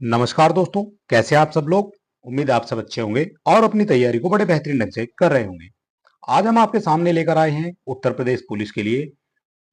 नमस्कार दोस्तों, कैसे हैं आप सब लोग। उम्मीद है आप सब अच्छे होंगे और अपनी तैयारी को बड़े बेहतरीन ढंग से कर रहे होंगे। आज हम आपके सामने लेकर आए हैं उत्तर प्रदेश पुलिस के लिए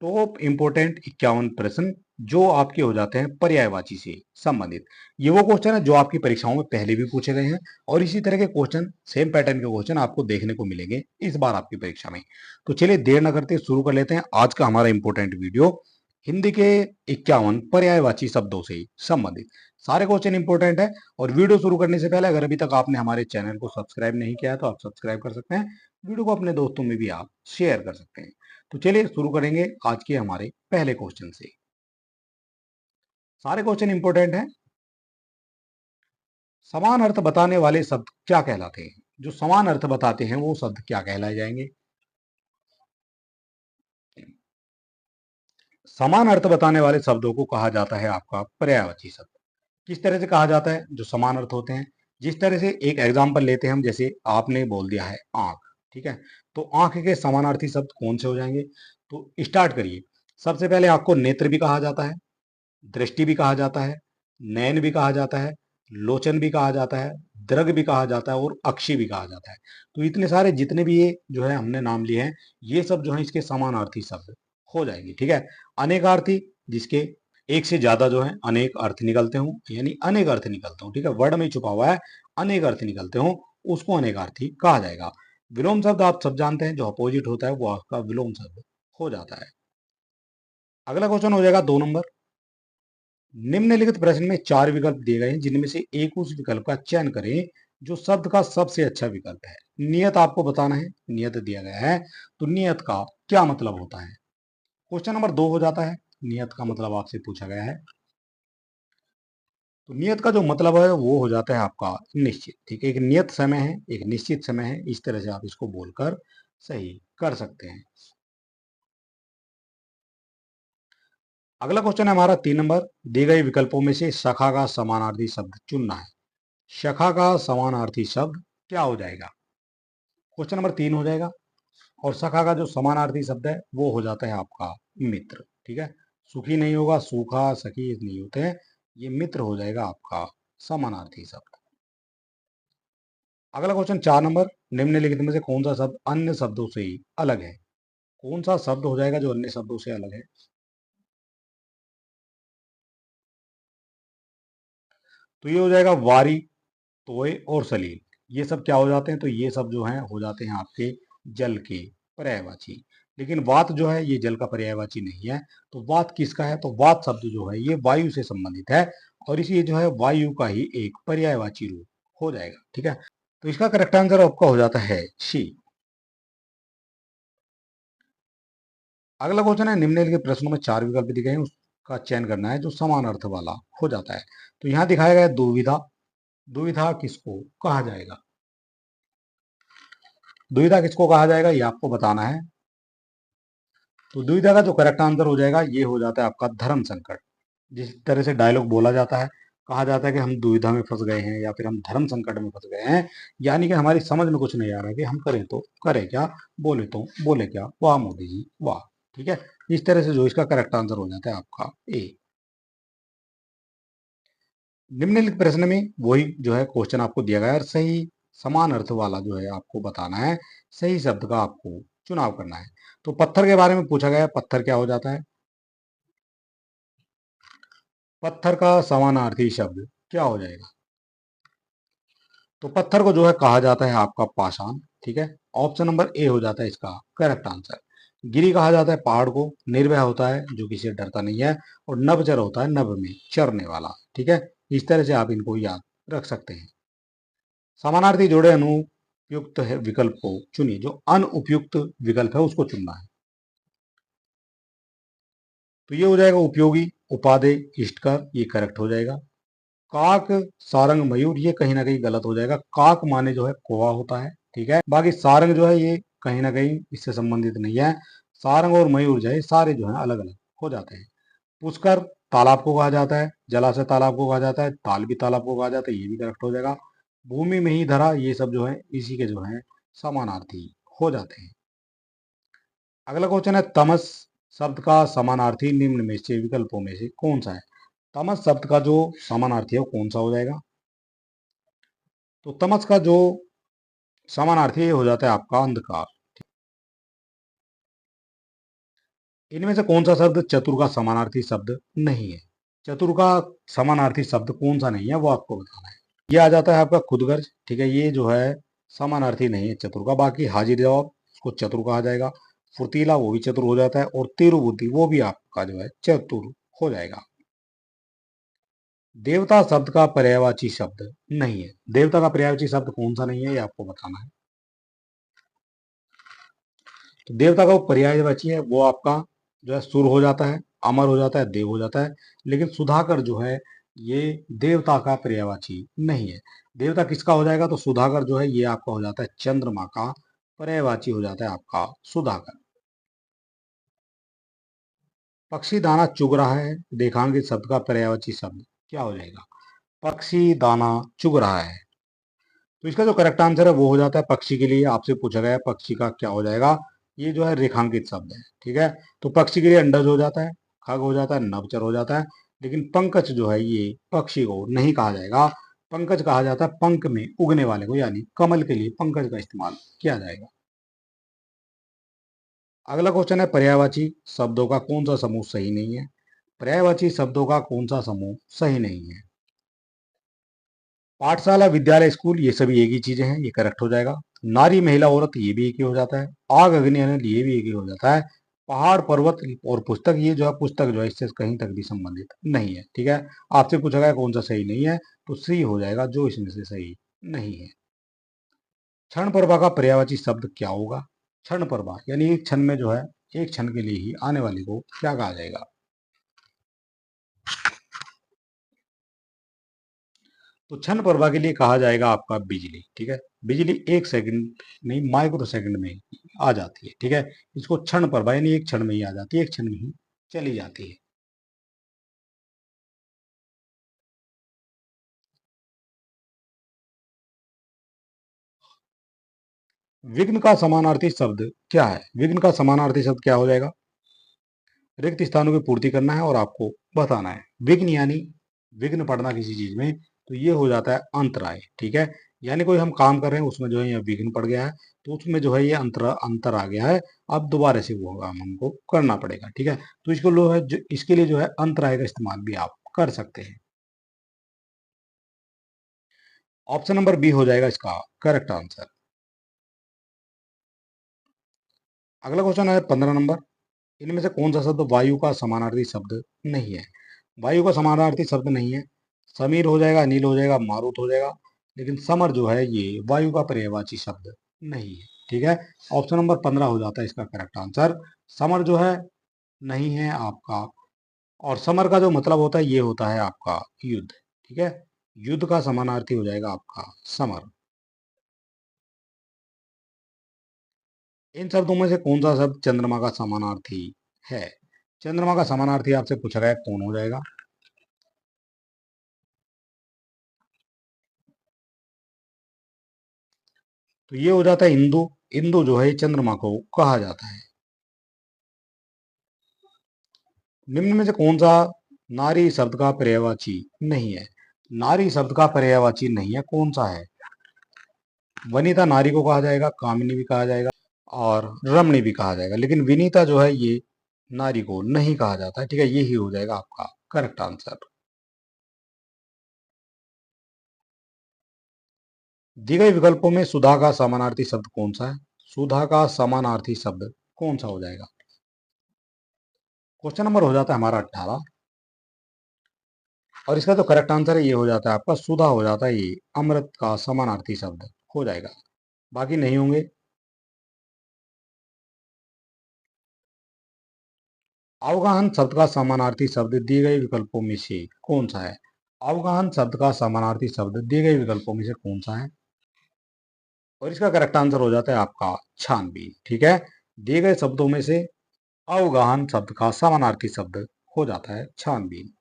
टॉप इंपोर्टेंट 51 प्रश्न जो आपके हो जाते हैं पर्यायवाची से संबंधित। ये वो क्वेश्चन है जो आपकी परीक्षाओं में पहले भी पूछे गए हैं और इसी तरह के क्वेश्चन, सेम पैटर्न के क्वेश्चन आपको देखने को मिलेंगे इस बार आपकी परीक्षा में। तो चलिए देर न करते शुरू कर लेते हैं आज का हमारा इंपोर्टेंट वीडियो। हिंदी के 51 पर्यायवाची शब्दों से संबंधित सारे क्वेश्चन इंपोर्टेंट है। और वीडियो शुरू करने से पहले अगर अभी तक आपने हमारे चैनल को सब्सक्राइब नहीं किया है तो आप सब्सक्राइब कर सकते हैं। वीडियो को अपने दोस्तों में भी आप शेयर कर सकते हैं। तो चलिए शुरू करेंगे आज के हमारे पहले क्वेश्चन से। सारे क्वेश्चन इंपोर्टेंट हैं। समान अर्थ बताने वाले शब्द क्या कहलाते हैं? जो समान अर्थ बताते हैं वो शब्द क्या कहलाए जाएंगे? समान अर्थ बताने वाले शब्दों को कहा जाता है आपका पर्यायवाची शब्द। किस तरह से कहा जाता है जो समान अर्थ होते हैं? जिस तरह से एक एग्जाम्पल लेते हैं हम, जैसे आपने बोल दिया है आंख, ठीक है, तो आंख के समानार्थी शब्द कौन से हो जाएंगे? तो स्टार्ट करिए। सबसे पहले आंख को नेत्र भी कहा जाता है, दृष्टि भी कहा जाता है, नयन भी कहा जाता है, लोचन भी कहा जाता है, दृग भी कहा जाता है और अक्षी भी कहा जाता है। तो इतने सारे जितने भी ये जो है हमने नाम लिए हैं, ये सब जो है इसके समानार्थी शब्द हो जाएंगे, ठीक है। अनेकार्थी, जिसके एक से ज्यादा जो है अनेक अर्थ निकलते हों, यानी अनेक अर्थ निकलते हों, ठीक है, वर्ड में ही छुपा हुआ है अनेक अर्थ निकलते हों, उसको अनेकार्थी कहा जाएगा। विलोम शब्द आप सब जानते हैं, जो अपोजिट होता है वो आपका विलोम शब्द हो जाता है। अगला क्वेश्चन हो जाएगा 2 नंबर। निम्नलिखित प्रश्न में 4 विकल्प दिए गए हैं जिनमें से एक उस विकल्प का चयन करें जो शब्द का सबसे अच्छा विकल्प है। नियत आपको बताना है, नियत दिया गया है, तो नियत का क्या मतलब होता है? क्वेश्चन नंबर 2 हो जाता है। नियत का मतलब आपसे पूछा गया है, तो नियत का जो मतलब है वो हो जाता है आपका निश्चित, ठीक है। एक नियत समय है, एक निश्चित समय है, इस तरह से आप इसको बोलकर सही कर सकते हैं। अगला क्वेश्चन है हमारा 3 नंबर। दिए गए विकल्पों में से शाखा का समानार्थी शब्द चुनना है। शाखा का समानार्थी शब्द क्या हो जाएगा? क्वेश्चन नंबर 3 हो जाएगा। और शाखा का जो समानार्थी शब्द है वो हो जाता है आपका मित्र, ठीक है। सुखी नहीं होगा, सूखा सखी नहीं होते हैं, ये मित्र हो जाएगा आपका समानार्थी शब्द। अगला क्वेश्चन 4 नंबर। निम्नलिखित में से कौन सा शब्द अन्य शब्दों से अलग है? कौन सा शब्द हो जाएगा जो अन्य शब्दों से अलग है? तो ये हो जाएगा वारी, तोय और सलील। ये सब क्या हो जाते हैं? तो ये सब जो है हो जाते हैं आपके जल के पर्यायवाची। लेकिन वात जो है ये जल का पर्यायवाची नहीं है। तो वात किसका है? तो वात शब्द जो है ये वायु से संबंधित है और इसी जो है वायु का ही एक पर्यायवाची रूप हो जाएगा, ठीक है। तो इसका करेक्ट आंसर आपका हो जाता है सी। अगला क्वेश्चन है निम्नलिखित प्रश्नों में 4 विकल्प दिए गए हैं, उसका चयन करना है जो समान अर्थ वाला हो जाता है। तो यहाँ दिखाया गया है दुविधा। दुविधा किसको कहा जाएगा? दुविधा किसको कहा जाएगा ये आपको बताना है। तो दुविधा का जो करेक्ट आंसर हो जाएगा ये हो जाता है आपका धर्म संकट। जिस तरह से डायलॉग बोला जाता है, कहा जाता है कि हम दुविधा में फंस गए हैं या फिर हम धर्म संकट में फंस गए हैं, यानी कि हमारी समझ में कुछ नहीं आ रहा है कि हम करें तो करें क्या, बोले तो बोले क्या, वाह मोदी जी वाह, ठीक है। इस तरह से जो इसका करेक्ट आंसर हो जाता है आपका ए। निम्नलिखित प्रश्न में वही जो है क्वेश्चन आपको दिया गया है और सही समान अर्थ वाला जो है आपको बताना है, सही शब्द का आपको चुनाव करना है। तो पत्थर के बारे में पूछा गया है, पत्थर क्या हो जाता है? पत्थर का समानार्थी शब्द क्या हो जाएगा? तो पत्थर को जो है कहा जाता है आपका पाषाण, ठीक है। ऑप्शन नंबर ए हो जाता है इसका करेक्ट आंसर। गिरी कहा जाता है पहाड़ को, निर्भय होता है जो किसी से डरता नहीं है, और नभचर होता है नभ में चरने वाला, ठीक है। इस तरह से आप इनको याद रख सकते हैं। समानार्थी जोड़े अनुपयुक्त है विकल्प को चुनिए। जो अनुपयुक्त विकल्प है उसको चुनना है। तो ये हो जाएगा उपयोगी, उपादेय, इष्टकर, ये करेक्ट हो जाएगा। काक, सारंग, मयूर, ये कहीं ना कहीं गलत हो जाएगा। काक माने जो है कौवा होता है, ठीक है। बाकी सारंग जो है ये कहीं ना कहीं इससे संबंधित नहीं है। सारंग और मयूर जो है सारे जो है अलग अलग हो जाते हैं। पुष्कर तालाब को कहा जाता है, जलाशय तालाब को कहा जाता है, ताल भी तालाब को कहा जाता है, ये भी करेक्ट हो जाएगा। भूमि में ही धरा, ये सब जो है इसी के जो है समानार्थी हो जाते हैं। अगला क्वेश्चन है तमस शब्द का समानार्थी निम्न में से विकल्पों में से कौन सा है? तमस शब्द का जो समानार्थी है वो कौन सा हो जाएगा? तो तमस का जो समानार्थी हो जाता है आपका अंधकार। इनमें से कौन सा शब्द चतुर का समानार्थी शब्द नहीं है? चतुर का समानार्थी शब्द कौन सा नहीं है वो आपको बताना है। ये आ जाता है आपका खुदगर्ज, ठीक है, ये जो है समानार्थी नहीं है चतुर का। बाकी हाजिर जवाब उसको चतुर कहा जाएगा। फुर्तीला वो भी चतुर हो जाता है, और तीव्र बुद्धि वो भी आपका जो है चतुर हो जाएगा। देवता शब्द का पर्यायवाची शब्द नहीं है। देवता का पर्यायवाची शब्द कौन सा नहीं है ये आपको बताना है। तो देवता का पर्यायवाची है वो आपका जो है सुर हो जाता है, अमर हो जाता है, देव हो जाता है। लेकिन सुधाकर जो है ये देवता का पर्यायवाची नहीं है। देवता किसका हो जाएगा? तो सुधाकर जो है ये आपका हो जाता है चंद्रमा का पर्यायवाची हो जाता है आपका सुधाकर। पक्षी दाना चुग रहा है, रेखांकित शब्द का पर्यायवाची शब्द क्या हो जाएगा? पक्षी दाना चुग रहा है। तो इसका जो करेक्ट आंसर है वो हो जाता है पक्षी के लिए। आपसे पूछा गया है पक्षी का क्या हो जाएगा? ये जो है रेखांकित शब्द है, ठीक है। तो पक्षी के लिए अंडज हो जाता है, खग हो जाता है, नभचर हो जाता है। लेकिन पंकज जो है ये पक्षी को नहीं कहा जाएगा। पंकज कहा जाता है पंख में उगने वाले को, यानी कमल के लिए पंकज का इस्तेमाल किया जाएगा। अगला क्वेश्चन है पर्यायवाची शब्दों का कौन सा समूह सही नहीं है? पर्यायवाची शब्दों का कौन सा समूह सही नहीं है? पाठशाला, विद्यालय, स्कूल ये सभी एक ही चीजें हैं, ये करेक्ट हो जाएगा। नारी, महिला, औरत ये भी एक ही हो जाता है। आग, अग्नि, अनल ये भी एक ही हो जाता है। पहाड़, पर्वत और पुस्तक ये जो है पुस्तक जो है इससे कहीं तक भी संबंधित नहीं है, ठीक है। आपसे पूछा गया कौन सा सही नहीं है, तो सी हो जाएगा जो इसमें से सही नहीं है। क्षण प्रभा का पर्यायवाची शब्द क्या होगा? क्षण प्रभा यानी एक क्षण में जो है एक क्षण के लिए ही आने वाले को क्या कहा जाएगा? तो क्षण प्रभा के लिए कहा जाएगा आपका बिजली, ठीक है। बिजली एक सेकंड नहीं माइक्रो सेकंड में आ जाती है, ठीक है। इसको क्षण प्रभा यानी एक क्षण में ही आ जाती है, एक क्षण में ही चली जाती है। विघ्न का समानार्थी शब्द क्या है? विघ्न का समानार्थी शब्द क्या हो जाएगा? रिक्त स्थानों की पूर्ति करना है और आपको बताना है। विघ्न यानी विघ्न पड़ना किसी चीज में, तो ये हो जाता है अंतराय, ठीक है। यानी कोई हम काम कर रहे हैं उसमें जो है ये विघ्न पड़ गया है, तो उसमें जो है ये अंतर आ गया है। अब दोबारा से वो काम हमको करना पड़ेगा, ठीक है। तो इसको लो है इसके लिए जो है अंतराय का इस्तेमाल भी आप कर सकते हैं। ऑप्शन नंबर बी हो जाएगा इसका करेक्ट आंसर। अगला क्वेश्चन है 15 नंबर। इनमें से कौन सा शब्द वायु का समानार्थी शब्द नहीं है? वायु का समानार्थी शब्द नहीं है। समीर हो जाएगा, नील हो जाएगा, मारुत हो जाएगा। लेकिन समर जो है ये वायु का पर्यायवाची शब्द नहीं है, ठीक है। ऑप्शन नंबर 15 हो जाता है इसका करेक्ट आंसर। समर जो है नहीं है आपका। और समर का जो मतलब होता है ये होता है आपका युद्ध, ठीक है। युद्ध का समानार्थी हो जाएगा आपका समर। इन शब्दों में से कौन सा शब्द चंद्रमा का समानार्थी है? चंद्रमा का समानार्थी आपसे पूछा गया कौन हो जाएगा? तो ये हो जाता है इंदु। इंदु जो है चंद्रमा को कहा जाता है। निम्न में से कौन सा नारी शब्द का पर्यायवाची नहीं है? नारी शब्द का पर्यायवाची नहीं है, कौन सा है? वनिता नारी को कहा जाएगा, कामिनी भी कहा जाएगा और रमणी भी कहा जाएगा। लेकिन विनीता जो है ये नारी को नहीं कहा जाता है, ठीक है। यही हो जाएगा आपका करेक्ट आंसर। दी गई विकल्पों में सुधा का समानार्थी शब्द कौन सा है? सुधा का समानार्थी शब्द कौन सा हो जाएगा? क्वेश्चन नंबर हो जाता है हमारा 18। और इसका जो करेक्ट आंसर है ये हो जाता है आपका सुधा हो जाता है ये अमृत का समानार्थी शब्द हो जाएगा। बाकी नहीं होंगे। अवगाहन शब्द का समानार्थी शब्द दिए गए विकल्पों में से कौन सा है? अवगाहन शब्द का समानार्थी शब्द दिए गए विकल्पों में से कौन सा है? और इसका करेक्ट आंसर हो जाता है आपका छानबीन, ठीक है। दिए गए शब्दों में से अवगाहन शब्द का समानार्थी शब्द हो जाता है छानबीन।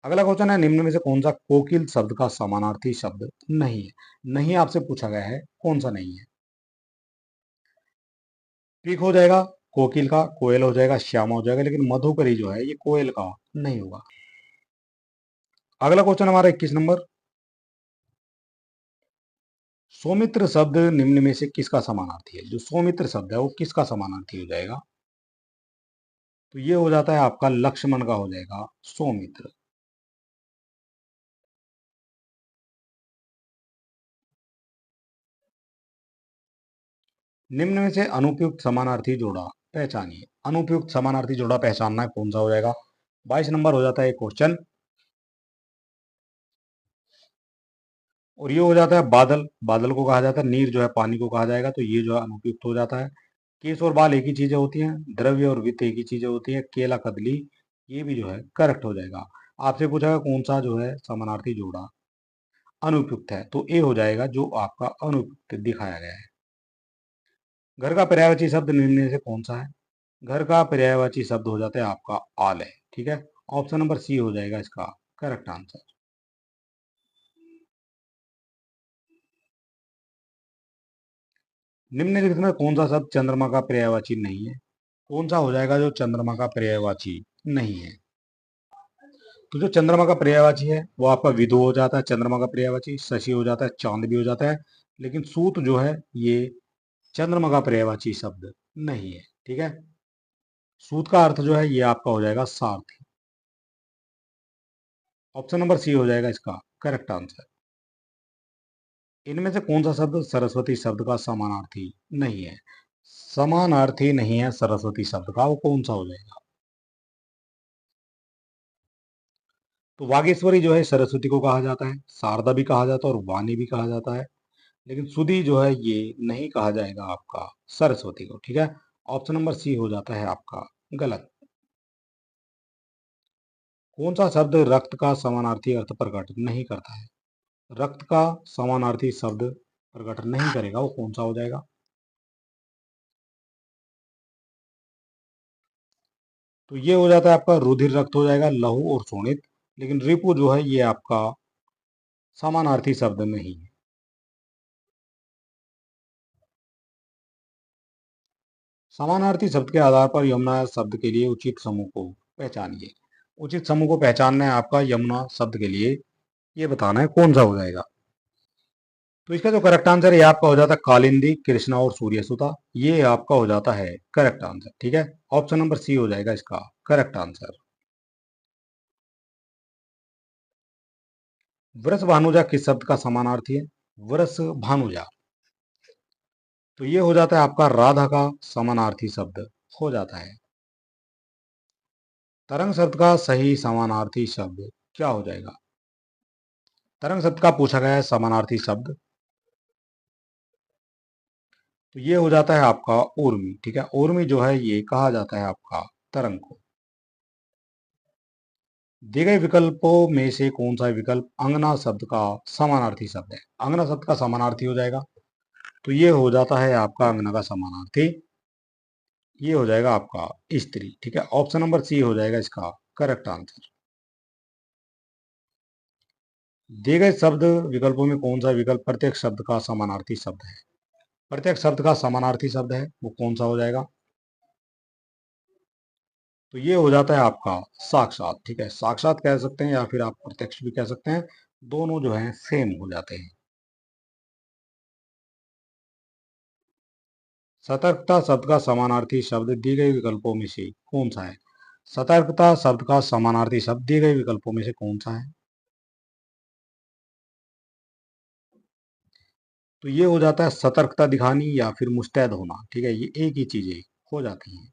अगला क्वेश्चन है निम्न में से कौन सा कोकिल शब्द का समानार्थी शब्द नहीं है? नहीं आपसे पूछा गया है कौन सा नहीं है। पीक हो जाएगा, कोकिल का कोयल हो जाएगा, श्यामा हो जाएगा, लेकिन मधुकरी जो है ये कोयल का नहीं होगा। अगला क्वेश्चन हमारा 21 नंबर, सौमित्र शब्द निम्न में से किसका समानार्थी है? जो सौमित्र शब्द है वो किसका समानार्थी हो जाएगा? तो ये हो जाता है आपका लक्ष्मण का हो जाएगा सौमित्र। निम्न में से अनुपयुक्त समानार्थी जोड़ा पहचानिए। अनुपयुक्त समानार्थी जोड़ा पहचानना है, कौन सा हो जाएगा? 22 नंबर हो जाता है क्वेश्चन, और ये हो जाता है बादल। बादल को कहा जाता है, नीर जो है पानी को कहा जाएगा, तो ये जो है अनुपयुक्त हो जाता है। केस और बाल एक ही चीजें होती हैं, द्रव्य और वित्त एक ही चीजें होती है, केला कदली, ये भी जो है करेक्ट हो जाएगा। आपसे पूछा है कौन सा जो है समानार्थी जोड़ा अनुपयुक्त है, तो ए हो जाएगा जो आपका अनुपयुक्त दिखाया गया है। घर का पर्यायवाची शब्द निम्न में से कौन सा है? घर का पर्यायवाची शब्द हो जाता है आपका आलय। ठीक है, ऑप्शन नंबर सी हो जाएगा इसका करेक्ट आंसर। निम्नलिखित में कौन सा शब्द चंद्रमा का पर्यायवाची नहीं है? कौन सा हो जाएगा जो चंद्रमा का पर्यायवाची नहीं है? तो जो चंद्रमा का पर्यायवाची है वो आपका विदु हो जाता है, चंद्रमा का पर्यायवाची शशि हो जाता है, चांद भी हो जाता है, लेकिन सूत जो है ये चंद्रमा का पर्यायवाची शब्द नहीं है। ठीक है, सूत का अर्थ जो है ये आपका हो जाएगा सारथी। ऑप्शन नंबर सी हो जाएगा इसका करेक्ट आंसर। इनमें से कौन सा शब्द सरस्वती शब्द का समानार्थी नहीं है? समानार्थी नहीं है सरस्वती शब्द का, वो कौन सा हो जाएगा? तो वागेश्वरी जो है सरस्वती को कहा जाता है, शारदा भी कहा जाता है और वाणी भी कहा जाता है, लेकिन सुधी जो है ये नहीं कहा जाएगा आपका सरस्वती को। ठीक है, ऑप्शन नंबर सी हो जाता है आपका गलत। कौन सा शब्द रक्त का समानार्थी अर्थ प्रकट नहीं करता है? रक्त का समानार्थी शब्द प्रकट नहीं करेगा, वो कौन सा हो जाएगा? तो ये हो जाता है आपका रुधिर रक्त हो जाएगा, लहू और शोणित, लेकिन रिपु जो है ये आपका समानार्थी शब्द नहीं है। समानार्थी शब्द के आधार पर यमुना शब्द के लिए उचित समूह को पहचानिए। उचित समूह को पहचानना है आपका यमुना शब्द के लिए, ये बताना है कौन सा हो जाएगा। तो इसका जो करेक्ट आंसर है ये आपका हो जाता है कालिंदी, कृष्णा और सूर्यसुता, ये आपका हो जाता है करेक्ट आंसर। ठीक है, ऑप्शन नंबर सी हो जाएगा इसका करेक्ट आंसर। वृष भानुजा किस शब्द का समानार्थी है? वृष भानुजा, तो ये हो जाता है आपका राधा का समानार्थी शब्द हो जाता है। तरंग शब्द का सही समानार्थी शब्द क्या हो जाएगा? तरंग शब्द का पूछा गया है समानार्थी शब्द, तो ये हो जाता है आपका ऊर्मी। ठीक है, ऊर्मी जो है ये कहा जाता है आपका तरंग को। दिए गए विकल्पों में से कौन सा विकल्प अंगना शब्द का समानार्थी शब्द है? अंगना शब्द का समानार्थी हो जाएगा, तो ये हो जाता है आपका अंगना का समानार्थी, ये हो जाएगा आपका स्त्री। ठीक है, ऑप्शन नंबर सी हो जाएगा इसका करेक्ट आंसर। दिए गए शब्द विकल्पों में कौन सा विकल्प प्रत्येक शब्द का समानार्थी शब्द है? प्रत्येक शब्द का समानार्थी शब्द है, वो कौन सा हो जाएगा? तो ये हो जाता है आपका साक्षात। ठीक है, साक्षात कह सकते हैं या फिर आप प्रत्यक्ष भी कह सकते हैं, दोनों जो है सेम हो जाते हैं। सतर्कता शब्द का समानार्थी शब्द दिए गए विकल्पों में से कौन सा है? सतर्कता शब्द का समानार्थी शब्द दिए गए विकल्पों में से कौन सा है? तो ये हो जाता है सतर्कता दिखानी या फिर मुस्तैद होना। ठीक है, ये एक ही चीजें हो जाती हैं।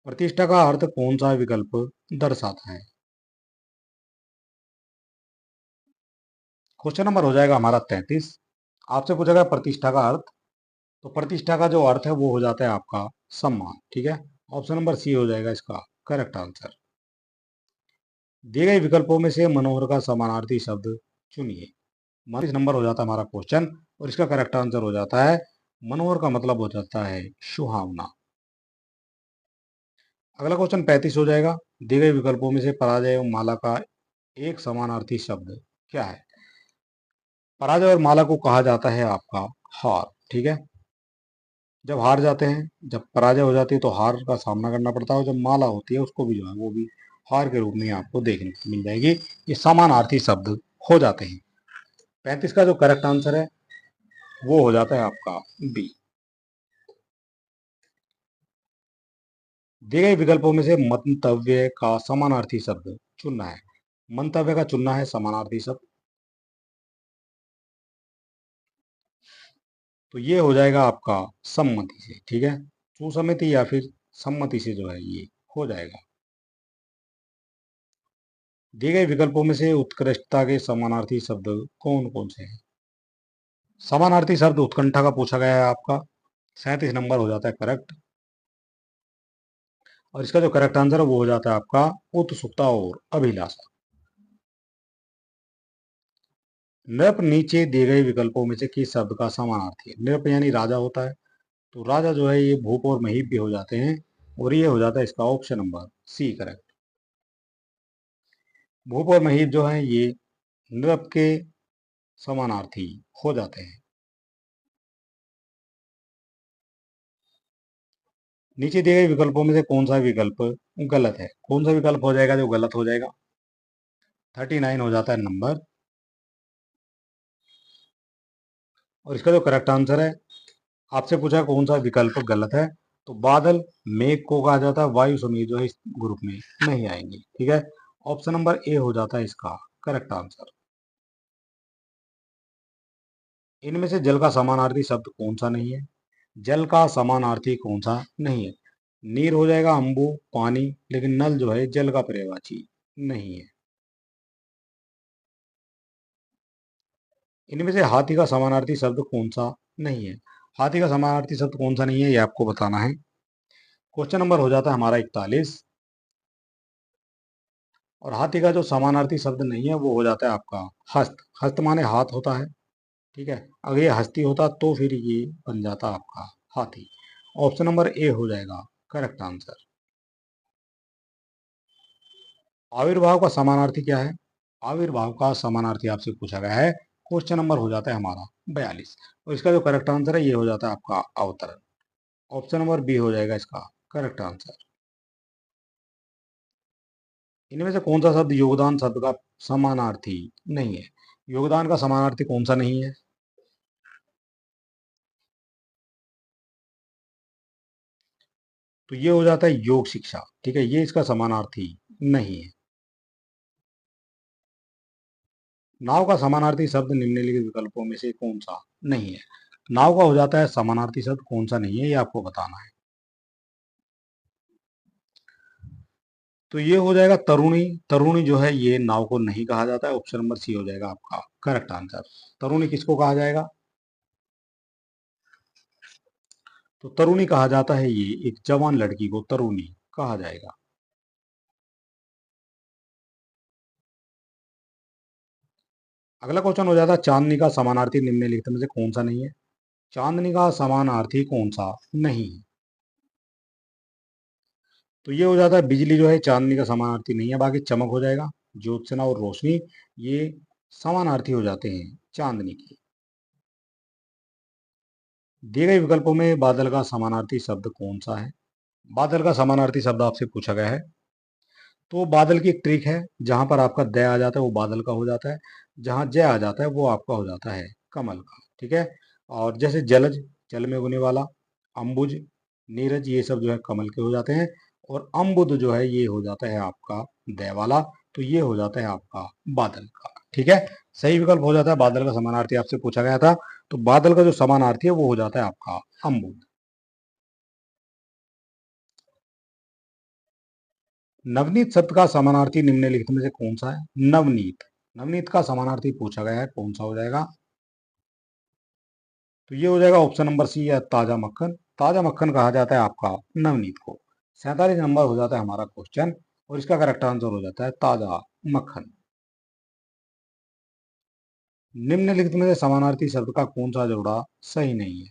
प्रतिष्ठा का अर्थ कौन सा विकल्प दर्शाता है? क्वेश्चन नंबर हो जाएगा हमारा 33। आपसे पूछा गया प्रतिष्ठा का अर्थ, तो प्रतिष्ठा का जो अर्थ है वो हो जाता है आपका सम्मान। ठीक है, ऑप्शन नंबर सी हो जाएगा इसका करेक्ट आंसर। दिए गए विकल्पों में से मनोहर का समानार्थी शब्द चुनिए। इस नंबर हो जाता है हमारा क्वेश्चन, और इसका करेक्ट आंसर हो जाता है मनोहर का मतलब हो जाता है सुहावना। अगला क्वेश्चन 35 हो जाएगा। दिए गए विकल्पों में से पराजय एवं माला का एक समानार्थी शब्द क्या है? पराजय और माला को कहा जाता है आपका हार। ठीक है, जब हार जाते हैं, जब पराजय हो जाती है तो हार का सामना करना पड़ता है, और जब माला होती है उसको भी जो है वो भी हार के रूप में आपको देखने को मिल जाएगी। ये समानार्थी शब्द हो जाते हैं। 35 का जो करेक्ट आंसर है वो हो जाता है आपका बी। दिए गए विकल्पों में से मंतव्य का समानार्थी शब्द चुनना है। मंतव्य का चुनना है समानार्थी शब्द, तो ये हो जाएगा आपका सम्मति से। ठीक है, सुसम्मति या फिर सम्मति से जो है ये हो जाएगा। दिए गए विकल्पों में से उत्कृष्टता के समानार्थी शब्द कौन कौन से हैं? समानार्थी शब्द उत्कंठा का पूछा गया है आपका, 37 नंबर हो जाता है करेक्ट। और इसका जो करेक्ट आंसर है वो हो जाता है आपका उत्सुकता और अभिलाषा। नृप नीचे दिए गए विकल्पों में से किस शब्द का समानार्थी है? नृप यानी राजा होता है, तो राजा जो है ये भूप और महीप भी हो जाते हैं, और ये हो जाता है इसका ऑप्शन नंबर सी करेक्ट। भूप और महीप जो है ये नृप के समानार्थी हो जाते हैं। नीचे दिए गए विकल्पों में से कौन सा विकल्प गलत है? कौन सा विकल्प हो जाएगा जो गलत हो जाएगा? 39 हो जाता है नंबर। और इसका जो करेक्ट आंसर है, आपसे पूछा कौन सा विकल्प गलत है, तो बादल मेघ को कहा जाता है, वायु समीर जो है इस ग्रुप में नहीं आएंगे। ठीक है, ऑप्शन नंबर ए हो जाता है इसका करेक्ट आंसर। इनमें से जल का समानार्थी शब्द कौन सा नहीं है? जल का समानार्थी कौन सा नहीं है? नीर हो जाएगा, अंबु, पानी, लेकिन नल जो है जल का पर्यायवाची नहीं है। इनमें से हाथी का समानार्थी शब्द कौन सा नहीं है? हाथी का समानार्थी शब्द कौन सा नहीं है ये आपको बताना है। क्वेश्चन नंबर हो जाता है हमारा 41। और हाथी का जो समानार्थी शब्द नहीं है वो हो जाता है आपका हस्त। हस्त माने हाथ होता है। ठीक है, अगर ये हस्ती होता तो फिर ये बन जाता आपका हाथी। ऑप्शन नंबर ए हो जाएगा करेक्ट आंसर। आविर्भाव का समानार्थी क्या है? आविर्भाव का समानार्थी आपसे पूछा गया है। क्वेश्चन नंबर हो जाता है हमारा 42, और इसका जो करेक्ट आंसर है ये हो जाता है आपका अवतरण। ऑप्शन नंबर बी हो जाएगा इसका करेक्ट आंसर। इनमें से कौन सा शब्द योगदान शब्द का समानार्थी नहीं है? योगदान का समानार्थी कौन सा नहीं है? तो ये हो जाता है योग शिक्षा। ठीक है, ये इसका समानार्थी नहीं है। नाव का समानार्थी शब्द निम्नलिखित विकल्पों में से कौन सा नहीं है? नाव का हो जाता है समानार्थी शब्द कौन सा नहीं है ये आपको बताना है। तो ये हो जाएगा तरुणी। तरुणी जो है ये नाव को नहीं कहा जाता है, ऑप्शन नंबर सी हो जाएगा आपका करेक्ट आंसर। तरुणी किसको कहा जाएगा? तो तरुणी कहा जाता है ये एक जवान लड़की को तरुणी कहा जाएगा। अगला क्वेश्चन हो जाता है चांदनी का समानार्थी निम्नलिखित में से कौन सा नहीं है? चांदनी का समानार्थी कौन सा नहीं है? तो ये हो जाता है बिजली जो है चांदनी का समानार्थी नहीं है, बाकी चमक हो जाएगा, ज्योत्सना और रोशनी ये समानार्थी हो जाते हैं चांदनी के। दिए गए विकल्पों में बादल का समानार्थी शब्द कौन सा है? बादल का समानार्थी शब्द आपसे पूछा गया है, तो बादल की एक ट्रिक है, जहां पर आपका दय आ जाता है वो बादल का हो जाता है, जहां जय आ जाता है वो आपका हो जाता है कमल का। ठीक है, और जैसे जलज, जल में उगने वाला, अंबुज, नीरज, ये सब जो है कमल के हो जाते हैं, और अम्बुद जो है ये हो जाता है आपका दय वाला, तो ये हो जाता है आपका बादल का। ठीक है, सही विकल्प हो जाता है बादल का समानार्थी आपसे पूछा गया था, तो बादल का जो समानार्थी है वो हो जाता है आपका अम्बुद। नवनीत शब्द का समानार्थी निम्नलिखित में से कौन सा है? नवनीत, नवनीत का समानार्थी पूछा गया है, कौन सा हो जाएगा? तो ये हो जाएगा ऑप्शन नंबर सी है ताजा मक्खन। ताजा मक्खन कहा जाता है आपका नवनीत को। 47 नंबर हो जाता है हमारा क्वेश्चन, और इसका करेक्ट आंसर हो जाता है ताजा मक्खन। निम्नलिखित में से समानार्थी शब्द का कौन सा जोड़ा सही नहीं है?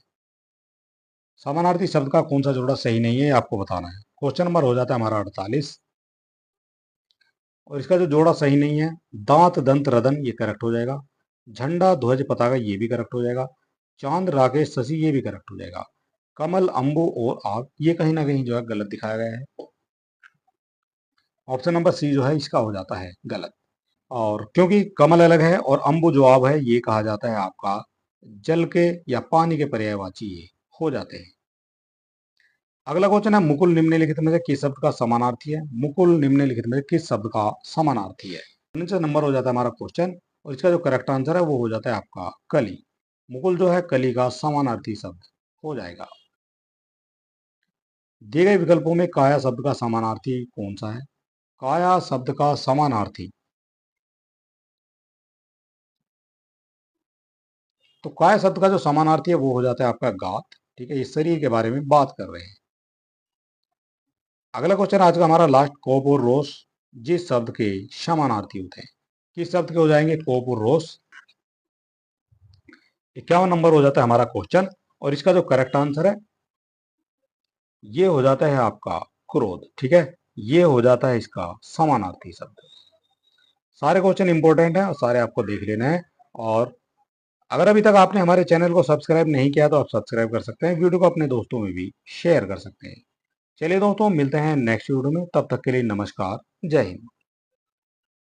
समानार्थी शब्द का कौन सा जोड़ा सही नहीं है ये आपको बताना है। क्वेश्चन नंबर हो जाता है हमारा 48, और इसका जो जोड़ा सही नहीं है, दांत दंत रदन ये करेक्ट हो जाएगा, झंडा ध्वज पताका ये भी करेक्ट हो जाएगा, चांद राकेश शशि ये भी करेक्ट हो जाएगा, कमल, अंबु और आग, ये कहीं ना कहीं जो है गलत दिखाया गया है। ऑप्शन नंबर सी जो है इसका हो जाता है गलत। और क्योंकि कमल अलग है और अंबु जो आब है ये कहा जाता है आपका जल के या पानी के पर्यायवाची ये हो जाते हैं। अगला क्वेश्चन है मुकुल निम्नलिखित में से किस शब्द का समानार्थी है? मुकुल निम्नलिखित में से किस शब्द का समानार्थी है? नीचे नंबर हो जाता है हमारा क्वेश्चन और इसका जो करेक्ट आंसर है वो हो जाता है आपका कली। मुकुल जो है कली का समानार्थी शब्द हो जाएगा। दिए गए विकल्पों में काया शब्द का समानार्थी कौन सा है? काया शब्द का समानार्थी, तो काया शब्द का जो समानार्थी है वो हो जाता है आपका गात। ठीक है, इस शरीर के बारे में बात कर रहे हैं। अगला क्वेश्चन आज का हमारा लास्ट, कोप और रोष जिस शब्द के समानार्थी होते हैं, किस शब्द के हो जाएंगे? कोप और रोष। 51 नंबर हो जाता है हमारा क्वेश्चन और इसका जो करेक्ट आंसर है ये हो जाता है आपका क्रोध। ठीक है, ये हो जाता है इसका समानार्थी शब्द। सारे क्वेश्चन इंपॉर्टेंट हैं और सारे आपको देख लेना है। और अगर अभी तक आपने हमारे चैनल को सब्सक्राइब नहीं किया तो आप सब्सक्राइब कर सकते हैं, वीडियो को अपने दोस्तों में भी शेयर कर सकते हैं। चलिए दोस्तों, मिलते हैं नेक्स्ट वीडियो में, तब तक के लिए नमस्कार, जय हिंद।